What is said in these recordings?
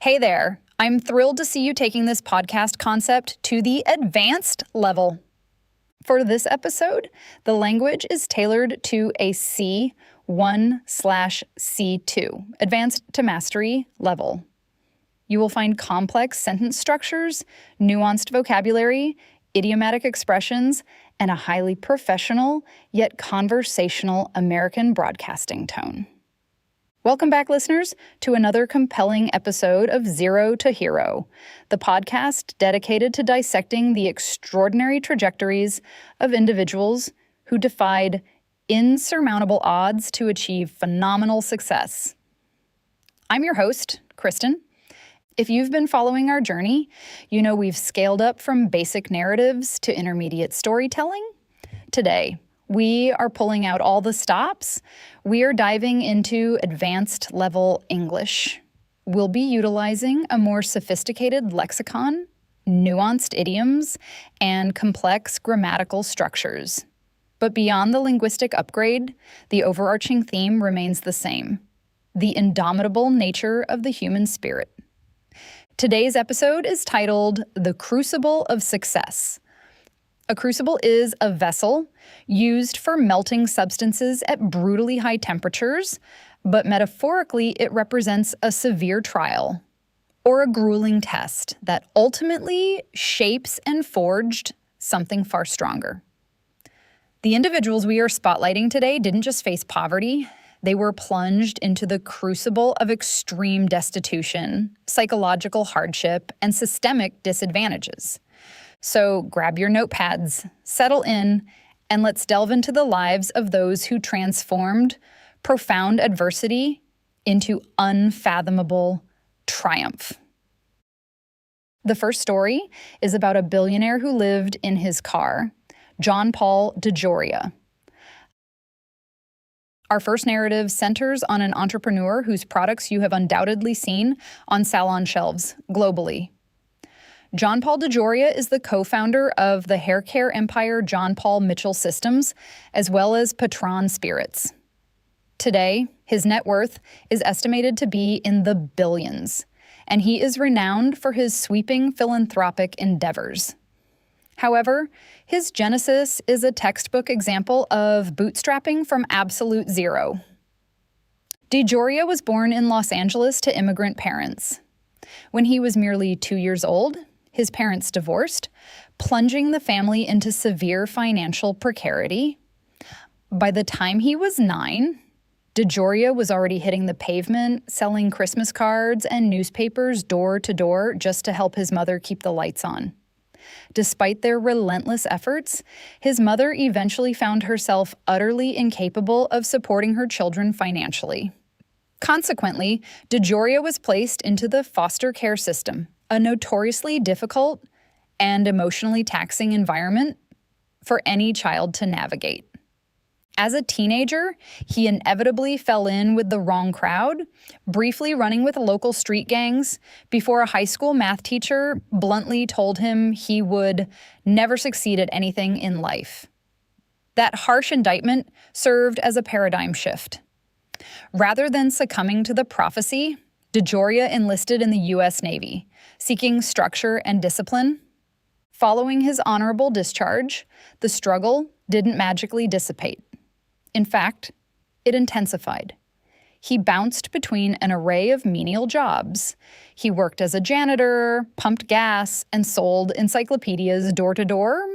Hey there, I'm thrilled to see you taking this podcast concept to the advanced level. For this episode, the language is tailored to a C1/C2, advanced to mastery level. You will find complex sentence structures, nuanced vocabulary, idiomatic expressions, and a highly professional yet conversational American broadcasting tone. Welcome back, listeners, to another compelling episode of Zero to Hero, the podcast dedicated to dissecting the extraordinary trajectories of individuals who defied insurmountable odds to achieve phenomenal success. I'm your host, Kristen. If you've been following our journey, you know we've scaled up from basic narratives to intermediate storytelling. Today, we are pulling out all the stops. We are diving into advanced level English. We'll be utilizing a more sophisticated lexicon, nuanced idioms, and complex grammatical structures. But beyond the linguistic upgrade, the overarching theme remains the same: the indomitable nature of the human spirit. Today's episode is titled The Crucible of Success. A crucible is a vessel used for melting substances at brutally high temperatures, but metaphorically it represents a severe trial or a grueling test that ultimately shapes and forged something far stronger. The individuals we are spotlighting today didn't just face poverty. They were plunged into the crucible of extreme destitution, psychological hardship, and systemic disadvantages. So grab your notepads, settle in, and let's delve into the lives of those who transformed profound adversity into unfathomable triumph. The first story is about a billionaire who lived in his car, John Paul DeJoria. Our first narrative centers on an entrepreneur whose products you have undoubtedly seen on salon shelves globally. John Paul DeJoria is the co-founder of the hair care empire John Paul Mitchell Systems, as well as Patron Spirits. Today, his net worth is estimated to be in the billions, and he is renowned for his sweeping philanthropic endeavors. However, his genesis is a textbook example of bootstrapping from absolute zero. DeJoria was born in Los Angeles to immigrant parents. When he was merely 2 years old, his parents divorced, plunging the family into severe financial precarity. By the time he was 9, DeJoria was already hitting the pavement, selling Christmas cards and newspapers door to door just to help his mother keep the lights on. Despite their relentless efforts, his mother eventually found herself utterly incapable of supporting her children financially. Consequently, DeJoria was placed into the foster care system, a notoriously difficult and emotionally taxing environment for any child to navigate. As a teenager, he inevitably fell in with the wrong crowd, briefly running with local street gangs before a high school math teacher bluntly told him he would never succeed at anything in life. That harsh indictment served as a paradigm shift. Rather than succumbing to the prophecy, DeJoria enlisted in the U.S. Navy, seeking structure and discipline. Following his honorable discharge, the struggle didn't magically dissipate. In fact, it intensified. He bounced between an array of menial jobs. He worked as a janitor, pumped gas, and sold encyclopedias door to door.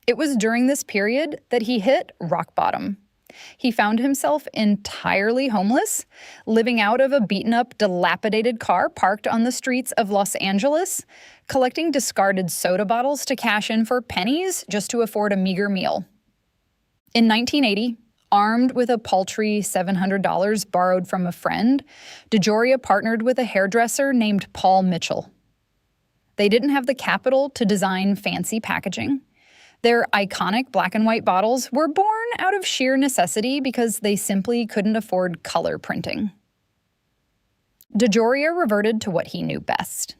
It was during this period that he hit rock bottom. He found himself entirely homeless, living out of a beaten-up, dilapidated car parked on the streets of Los Angeles, collecting discarded soda bottles to cash in for pennies just to afford a meager meal. In 1980, armed with a paltry $700 borrowed from a friend, DeJoria partnered with a hairdresser named Paul Mitchell. They didn't have the capital to design fancy packaging. Their iconic black and white bottles were born out of sheer necessity because they simply couldn't afford color printing. DeJoria reverted to what he knew best.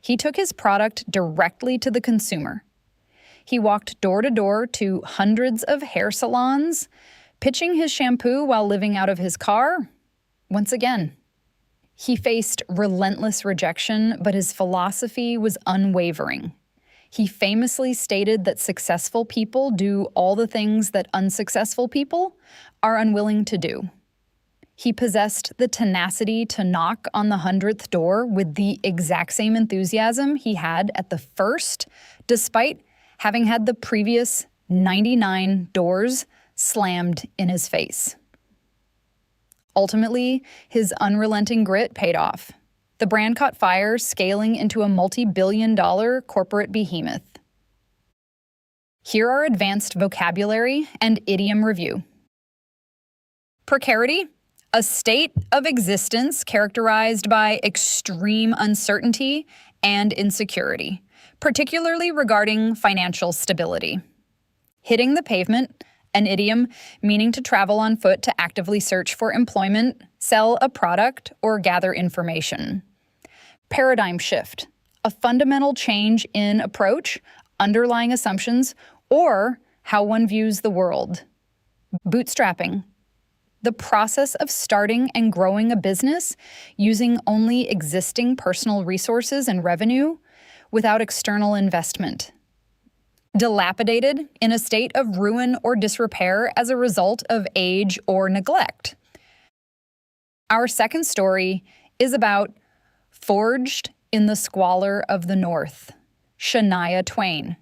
He took his product directly to the consumer. He walked door to door to hundreds of hair salons, pitching his shampoo while living out of his car. Once again, He faced relentless rejection, but his philosophy was unwavering. He famously stated that successful people do all the things that unsuccessful people are unwilling to do. He possessed the tenacity to knock on the 100th door with the exact same enthusiasm he had at the first, despite having had the previous 99 doors slammed in his face. Ultimately, his unrelenting grit paid off. The brand caught fire, scaling into a multi-billion-dollar corporate behemoth. Here are advanced vocabulary and idiom review. Precarity, a state of existence characterized by extreme uncertainty and insecurity, particularly regarding financial stability. Hitting the pavement, an idiom meaning to travel on foot to actively search for employment, sell a product, or gather information. Paradigm shift, a fundamental change in approach, underlying assumptions, or how one views the world. Bootstrapping, the process of starting and growing a business using only existing personal resources and revenue without external investment. Dilapidated, in a state of ruin or disrepair as a result of age or neglect. Our second story is about Forged in the Squalor of the North, Shania Twain.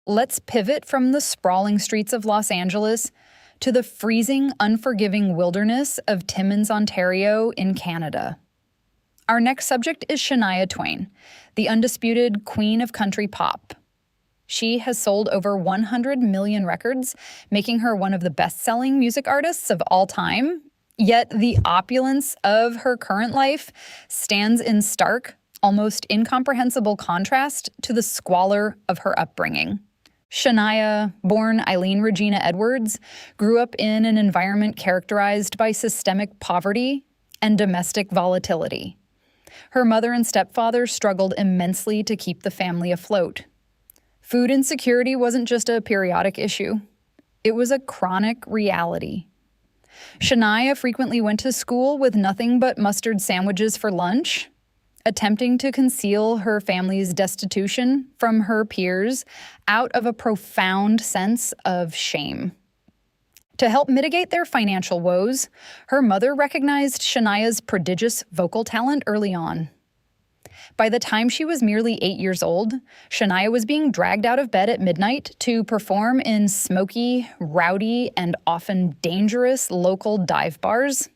Let's pivot from the sprawling streets of Los Angeles to the freezing, unforgiving wilderness of Timmins, Ontario in Canada. Our next subject is Shania Twain, the undisputed queen of country pop. She has sold over 100 million records, making her one of the best-selling music artists of all time. Yet the opulence of her current life stands in stark, almost incomprehensible contrast to the squalor of her upbringing. Shania, born Eileen Regina Edwards, grew up in an environment characterized by systemic poverty and domestic volatility. Her mother and stepfather struggled immensely to keep the family afloat. Food insecurity wasn't just a periodic issue. It was a chronic reality. Shania frequently went to school with nothing but mustard sandwiches for lunch, attempting to conceal her family's destitution from her peers out of a profound sense of shame. To help mitigate their financial woes, her mother recognized Shania's prodigious vocal talent early on. By the time she was merely 8 years old, Shania was being dragged out of bed at midnight to perform in smoky, rowdy, and often dangerous local dive bars.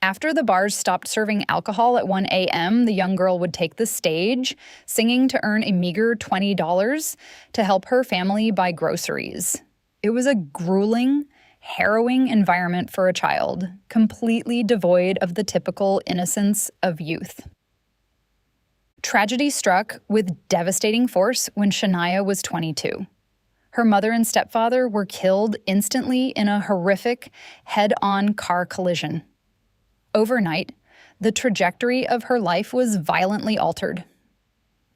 After the bars stopped serving alcohol at 1 a.m., the young girl would take the stage, singing to earn a meager $20 to help her family buy groceries. It was a grueling, harrowing environment for a child, completely devoid of the typical innocence of youth. Tragedy struck with devastating force when Shania was 22. Her mother and stepfather were killed instantly in a horrific, head-on car collision. Overnight, the trajectory of her life was violently altered.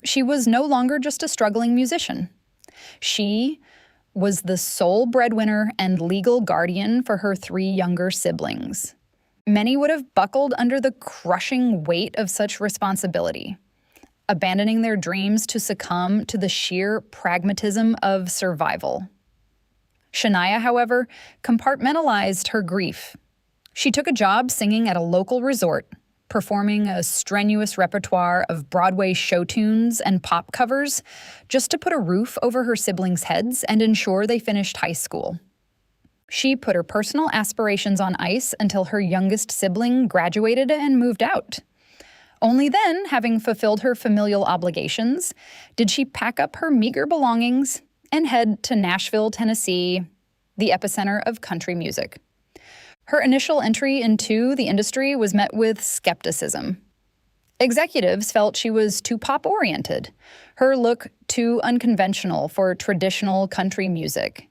She was no longer just a struggling musician. She was the sole breadwinner and legal guardian for her 3 younger siblings. Many would have buckled under the crushing weight of such responsibility, abandoning their dreams to succumb to the sheer pragmatism of survival. Shania, however, compartmentalized her grief. She took a job singing at a local resort, performing a strenuous repertoire of Broadway show tunes and pop covers just to put a roof over her siblings' heads and ensure they finished high school. She put her personal aspirations on ice until her youngest sibling graduated and moved out. Only then, having fulfilled her familial obligations, did she pack up her meager belongings and head to Nashville, Tennessee, the epicenter of country music. Her initial entry into the industry was met with skepticism. Executives felt she was too pop-oriented, her look too unconventional for traditional country music.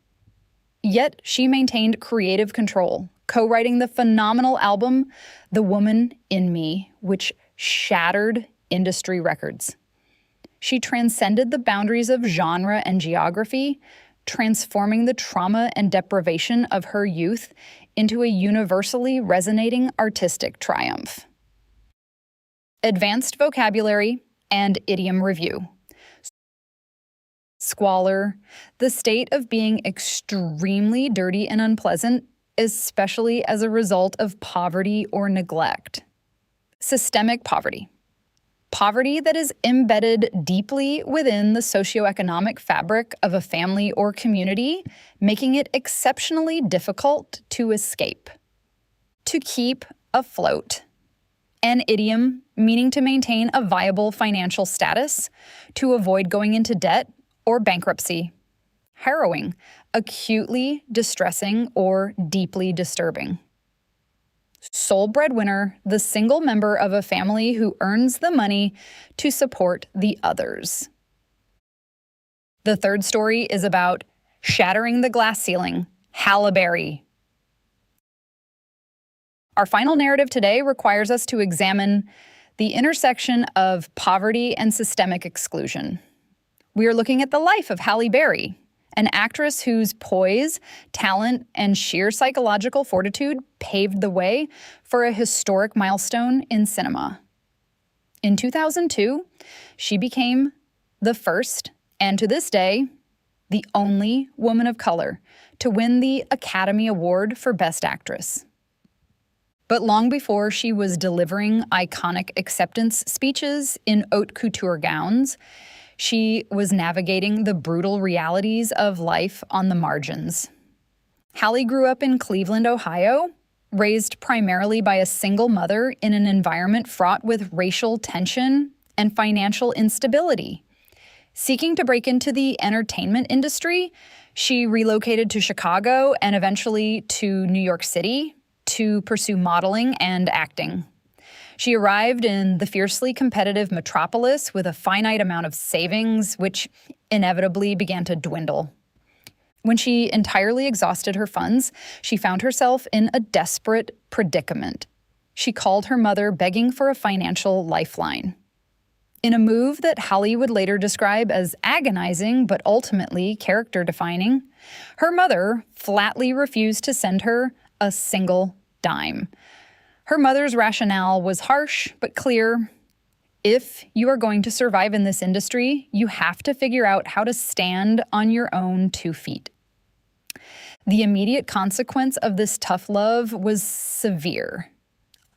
Yet she maintained creative control, co-writing the phenomenal album The Woman in Me, which shattered industry records. She transcended the boundaries of genre and geography, transforming the trauma and deprivation of her youth into a universally resonating artistic triumph. Advanced vocabulary and idiom review. Squalor, the state of being extremely dirty and unpleasant, especially as a result of poverty or neglect. Systemic poverty. Poverty that is embedded deeply within the socioeconomic fabric of a family or community, making it exceptionally difficult to escape. To keep afloat. An idiom meaning to maintain a viable financial status, to avoid going into debt or bankruptcy. Harrowing, acutely distressing or deeply disturbing. Sole breadwinner, the single member of a family who earns the money to support the others. The third story is about shattering the glass ceiling, Halle Berry. Our final narrative today requires us to examine the intersection of poverty and systemic exclusion. We are looking at the life of Halle Berry, an actress whose poise, talent, and sheer psychological fortitude paved the way for a historic milestone in cinema. In 2002, she became the first, and to this day, the only woman of color to win the Academy Award for Best Actress. But long before she was delivering iconic acceptance speeches in haute couture gowns, she was navigating the brutal realities of life on the margins. Halle grew up in Cleveland, Ohio, raised primarily by a single mother in an environment fraught with racial tension and financial instability. Seeking to break into the entertainment industry, she relocated to Chicago and eventually to New York City to pursue modeling and acting. She arrived in the fiercely competitive metropolis with a finite amount of savings, which inevitably began to dwindle. When she entirely exhausted her funds, she found herself in a desperate predicament. She called her mother, begging for a financial lifeline. In a move that Halle would later describe as agonizing but ultimately character-defining, her mother flatly refused to send her a single dime. Her mother's rationale was harsh but clear. If you are going to survive in this industry, you have to figure out how to stand on your own 2 feet. The immediate consequence of this tough love was severe.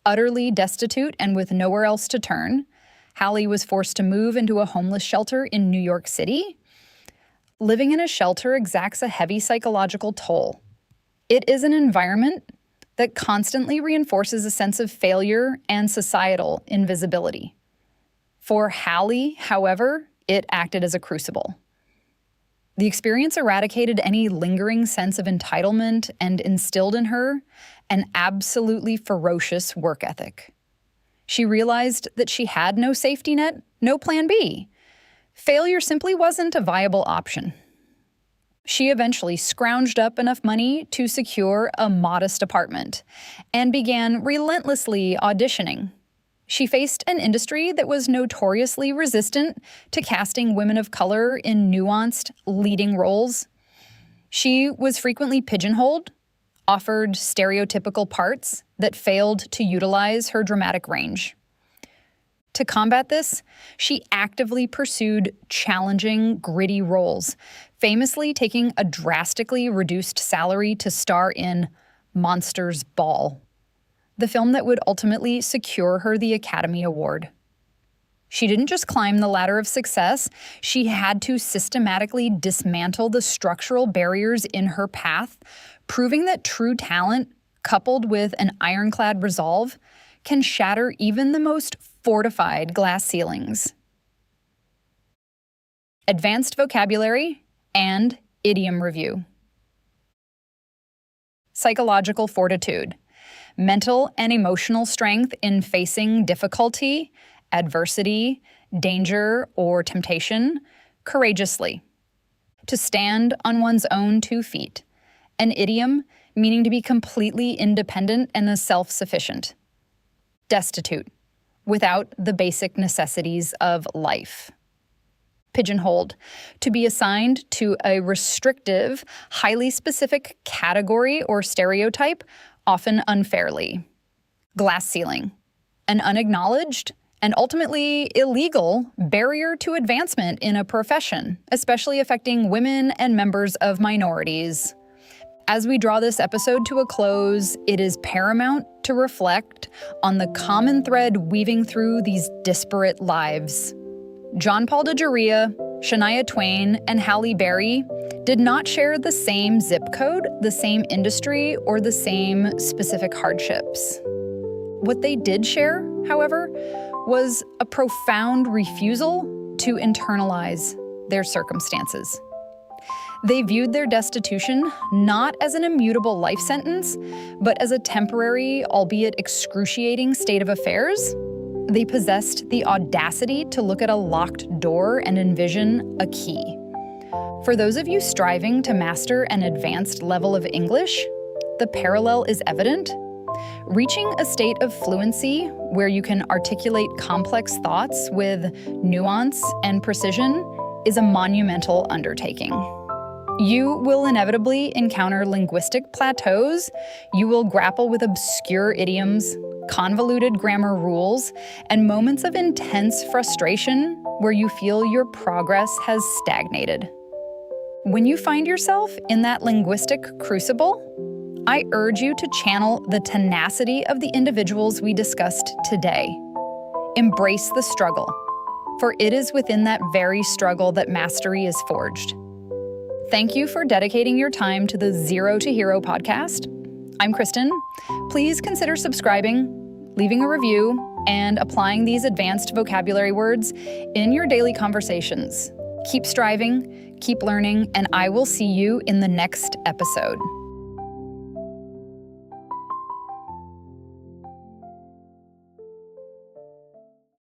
Utterly destitute and with nowhere else to turn, Halle was forced to move into a homeless shelter in New York City. Living in a shelter exacts a heavy psychological toll. It is an environment that constantly reinforces a sense of failure and societal invisibility. For Halle, however, it acted as a crucible. The experience eradicated any lingering sense of entitlement and instilled in her an absolutely ferocious work ethic. She realized that she had no safety net, no plan B. Failure simply wasn't a viable option. She eventually scrounged up enough money to secure a modest apartment and began relentlessly auditioning. She faced an industry that was notoriously resistant to casting women of color in nuanced, leading roles. She was frequently pigeonholed, offered stereotypical parts that failed to utilize her dramatic range. To combat this, she actively pursued challenging, gritty roles, famously taking a drastically reduced salary to star in Monsters Ball, the film that would ultimately secure her the Academy Award. She didn't just climb the ladder of success, she had to systematically dismantle the structural barriers in her path, proving that true talent, coupled with an ironclad resolve, can shatter even the most fortified glass ceilings. Advanced vocabulary and idiom review. Psychological fortitude. Mental and emotional strength in facing difficulty, adversity, danger, or temptation courageously. To stand on one's own 2 feet. An idiom meaning to be completely independent and self-sufficient. Destitute, without the basic necessities of life. pigeonholed, to be assigned to a restrictive, highly specific category or stereotype, often unfairly. Glass ceiling, an unacknowledged and ultimately illegal barrier to advancement in a profession, especially affecting women and members of minorities. As we draw this episode to a close, it is paramount to reflect on the common thread weaving through these disparate lives. John Paul DeJoria, Shania Twain, and Halle Berry did not share the same zip code, the same industry, or the same specific hardships. What they did share, however, was a profound refusal to internalize their circumstances. They viewed their destitution not as an immutable life sentence, but as a temporary, albeit excruciating state of affairs. They possessed the audacity to look at a locked door and envision a key. For those of you striving to master an advanced level of English, the parallel is evident. Reaching a state of fluency where you can articulate complex thoughts with nuance and precision is a monumental undertaking. You will inevitably encounter linguistic plateaus. You will grapple with obscure idioms, convoluted grammar rules, and moments of intense frustration where you feel your progress has stagnated. When you find yourself in that linguistic crucible, I urge you to channel the tenacity of the individuals we discussed today. Embrace the struggle, for it is within that very struggle that mastery is forged. Thank you for dedicating your time to the Zero to Hero podcast. I'm Kristen. Please consider subscribing, leaving a review, and applying these advanced vocabulary words in your daily conversations. Keep striving, keep learning, and I will see you in the next episode.